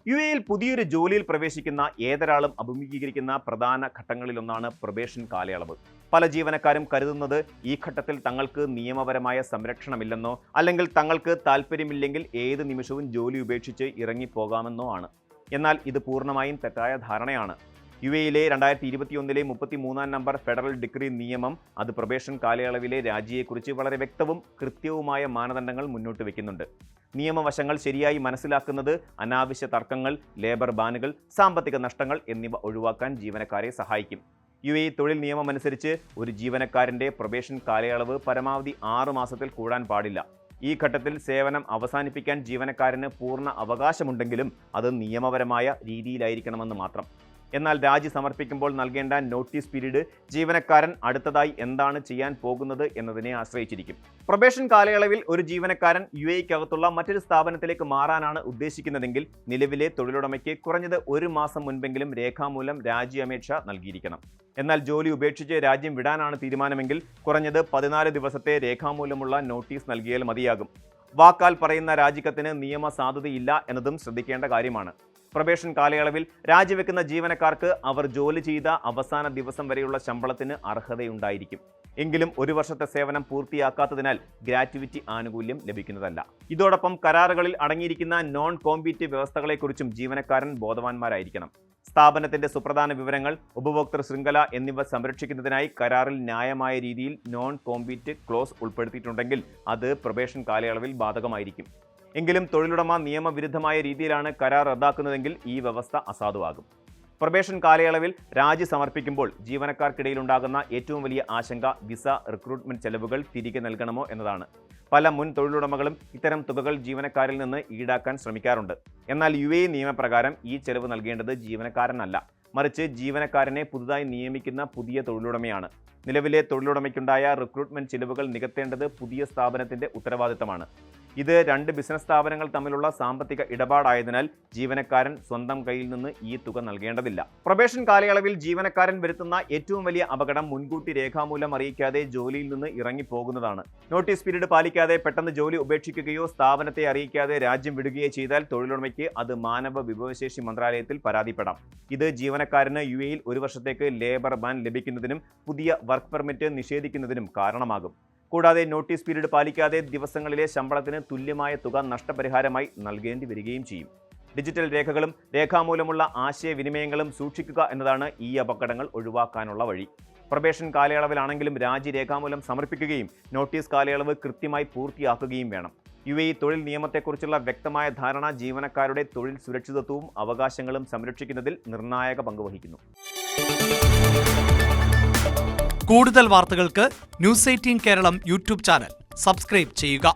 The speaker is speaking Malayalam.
യുഎഇയിൽ പുതിയൊരു ജോലിയിൽ പ്രവേശിക്കുന്ന ഏതൊരാളും അഭിമുഖീകരിക്കുന്ന പ്രധാന ഘട്ടങ്ങളിലൊന്നാണ് പ്രൊബേഷൻ കാലയളവ്. പല ജീവനക്കാരും കരുതുന്നത് ഈ ഘട്ടത്തിൽ തങ്ങൾക്ക് നിയമപരമായ സംരക്ഷണമില്ലെന്നോ അല്ലെങ്കിൽ തങ്ങൾക്ക് താല്പര്യമില്ലെങ്കിൽ ഏത് നിമിഷവും ജോലി ഉപേക്ഷിച്ച് ഇറങ്ങിപ്പോകാമെന്നോ ആണ്. എന്നാൽ ഇത് പൂർണ്ണമായും തെറ്റായ ധാരണയാണ്. യുഎഇയിലെ 2021 33-ാം നമ്പർ ഫെഡറൽ ഡിക്രി നിയമം അത് പ്രൊബേഷൻ കാലയളവിലെ രാജിയെക്കുറിച്ച് വളരെ വ്യക്തവും കൃത്യവുമായ മാനദണ്ഡങ്ങൾ മുന്നോട്ട് വയ്ക്കുന്നുണ്ട്. നിയമവശങ്ങൾ ശരിയായി മനസ്സിലാക്കുന്നത് അനാവശ്യ തർക്കങ്ങൾ, ലേബർ ബാനുകൾ, സാമ്പത്തിക നഷ്ടങ്ങൾ എന്നിവ ഒഴിവാക്കാൻ ജീവനക്കാരെ സഹായിക്കും. യുഎഇ തൊഴിൽ നിയമമനുസരിച്ച് ഒരു ജീവനക്കാരൻ്റെ പ്രൊബേഷൻ കാലയളവ് പരമാവധി 6 മാസത്തിൽ കൂടാൻ പാടില്ല. ഈ ഘട്ടത്തിൽ സേവനം അവസാനിപ്പിക്കാൻ ജീവനക്കാരന് പൂർണ്ണ അവകാശമുണ്ടെങ്കിലും അത് നിയമപരമായ രീതിയിലായിരിക്കണമെന്ന് മാത്രം. എന്നാൽ രാജി സമർപ്പിക്കുമ്പോൾ നൽകേണ്ട നോട്ടീസ് പീരീഡ് ജീവനക്കാരൻ അടുത്തതായി എന്താണ് ചെയ്യാൻ പോകുന്നത് എന്നതിനെ ആശ്രയിച്ചിരിക്കും. പ്രൊബേഷൻ കാലയളവിൽ ഒരു ജീവനക്കാരൻ യുഎഇക്കകത്തുള്ള മറ്റൊരു സ്ഥാപനത്തിലേക്ക് മാറാനാണ് ഉദ്ദേശിക്കുന്നതെങ്കിൽ നിലവിലെ തൊഴിലുടമയ്ക്ക് കുറഞ്ഞത് 1 മാസം മുൻപെങ്കിലും രേഖാമൂലം രാജി അപേക്ഷ നൽകിയിരിക്കണം. എന്നാൽ ജോലി ഉപേക്ഷിച്ച് രാജ്യം വിടാനാണ് തീരുമാനമെങ്കിൽ കുറഞ്ഞത് 14 ദിവസത്തെ രേഖാമൂലമുള്ള നോട്ടീസ് നൽകിയാൽ മതിയാകും. വാക്കാൽ പറയുന്ന രാജിക്കത്തിന് നിയമസാധുതയില്ല എന്നതും ശ്രദ്ധിക്കേണ്ട കാര്യമാണ്. പ്രൊബേഷൻ കാലയളവിൽ രാജിവെക്കുന്ന ജീവനക്കാർക്ക് അവർ ജോലി ചെയ്ത അവസാന ദിവസം വരെയുള്ള ശമ്പളത്തിന് അർഹതയുണ്ടായിരിക്കും. എങ്കിലും 1 വർഷത്തെ സേവനം പൂർത്തിയാക്കാത്തതിനാൽ ഗ്രാറ്റുവിറ്റി ആനുകൂല്യം ലഭിക്കുന്നതല്ല. ഇതോടൊപ്പം കരാറുകളിൽ അടങ്ങിയിരിക്കുന്ന നോൺ കോമ്പീറ്റ് വ്യവസ്ഥകളെക്കുറിച്ചും ജീവനക്കാരൻ ബോധവാന്മാരായിരിക്കണം. സ്ഥാപനത്തിന്റെ സുപ്രധാന വിവരങ്ങൾ, ഉപഭോക്തൃ ശൃംഖല എന്നിവ സംരക്ഷിക്കുന്നതിനായി കരാറിൽ ന്യായമായ രീതിയിൽ നോൺ കോമ്പീറ്റ് ക്ലോസ് ഉൾപ്പെടുത്തിയിട്ടുണ്ടെങ്കിൽ അത് പ്രൊബേഷൻ കാലയളവിൽ ബാധകമായിരിക്കും. എങ്കിലും തൊഴിലുടമ നിയമവിരുദ്ധമായ രീതിയിലാണ് കരാർ റദ്ദാക്കുന്നതെങ്കിൽ ഈ വ്യവസ്ഥ അസാധുവാകും. പ്രൊബേഷൻ കാലയളവിൽ രാജി സമർപ്പിക്കുമ്പോൾ ജീവനക്കാർക്കിടയിലുണ്ടാകുന്ന ഏറ്റവും വലിയ ആശങ്ക വിസ, റിക്രൂട്ട്മെന്റ് ചെലവുകൾ തിരികെ നൽകണമോ എന്നതാണ്. പല മുൻ തൊഴിലുടമകളും ഇത്തരം തുകകൾ ജീവനക്കാരിൽ നിന്ന് ഈടാക്കാൻ ശ്രമിക്കാറുണ്ട്. എന്നാൽ യുഎഇ നിയമപ്രകാരം ഈ ചെലവ് നൽകേണ്ടത് ജീവനക്കാരനല്ല, മറിച്ച് ജീവനക്കാരനെ പുതുതായി നിയമിക്കുന്ന പുതിയ തൊഴിലുടമയാണ്. നിലവിലെ തൊഴിലുടമയ്ക്കുണ്ടായ റിക്രൂട്ട്മെന്റ് ചെലവുകൾ നികത്തേണ്ടത് പുതിയ സ്ഥാപനത്തിന്റെ ഉത്തരവാദിത്തമാണ്. ഇത് 2 ബിസിനസ് സ്ഥാപനങ്ങൾ തമ്മിലുള്ള സാമ്പത്തിക ഇടപാടായതിനാൽ ജീവനക്കാരൻ സ്വന്തം കയ്യിൽ നിന്ന് ഈ തുക നൽകേണ്ടതില്ല. പ്രൊബേഷൻ കാലയളവിൽ ജീവനക്കാരൻ വരുത്തുന്ന ഏറ്റവും വലിയ അപകടം മുൻകൂട്ടി രേഖാമൂലം അറിയിക്കാതെ ജോലിയിൽ നിന്ന് ഇറങ്ങിപ്പോകുന്നതാണ്. നോട്ടീസ് പീരീഡ് പാലിക്കാതെ പെട്ടെന്ന് ജോലി ഉപേക്ഷിക്കുകയോ സ്ഥാപനത്തെ അറിയിക്കാതെ രാജ്യം വിടുകയോ ചെയ്താൽ തൊഴിലുടമയ്ക്ക് അത് മാനവ വിഭവശേഷി മന്ത്രാലയത്തിൽ പരാതിപ്പെടാം. ഇത് ജീവനക്കാരന് യുഎഇയിൽ 1 വർഷത്തേക്ക് ലേബർ ബാൻ ലഭിക്കുന്നതിനും പുതിയ വർക്ക് പെർമിറ്റ് നിഷേധിക്കുന്നതിനും കാരണമാകും. കൂടാതെ നോട്ടീസ് പീരീഡ് പാലിക്കാതെ ദിവസങ്ങളിലെ ശമ്പളത്തിന് തുല്യമായ തുക നഷ്ടപരിഹാരമായി നൽകേണ്ടി വരികയും ചെയ്യും. ഡിജിറ്റൽ രേഖകളും രേഖാമൂലമുള്ള ആശയവിനിമയങ്ങളും സൂക്ഷിക്കുക എന്നതാണ് ഈ അപകടങ്ങൾ ഒഴിവാക്കാനുള്ള വഴി. പ്രൊബേഷൻ കാലയളവിലാണെങ്കിലും രാജി രേഖാമൂലം സമർപ്പിക്കുകയും നോട്ടീസ് കാലയളവ് കൃത്യമായി പൂർത്തിയാക്കുകയും വേണം. യുഎഇ തൊഴിൽ നിയമത്തെക്കുറിച്ചുള്ള വ്യക്തമായ ധാരണ ജീവനക്കാരുടെ തൊഴിൽ സുരക്ഷിതത്വവും അവകാശങ്ങളും സംരക്ഷിക്കുന്നതിൽ നിർണായക പങ്കുവഹിക്കുന്നു. കൂടുതൽ വാർത്തകൾക്ക് news 18 Keralam YouTube channel subscribe ചെയ്യുക.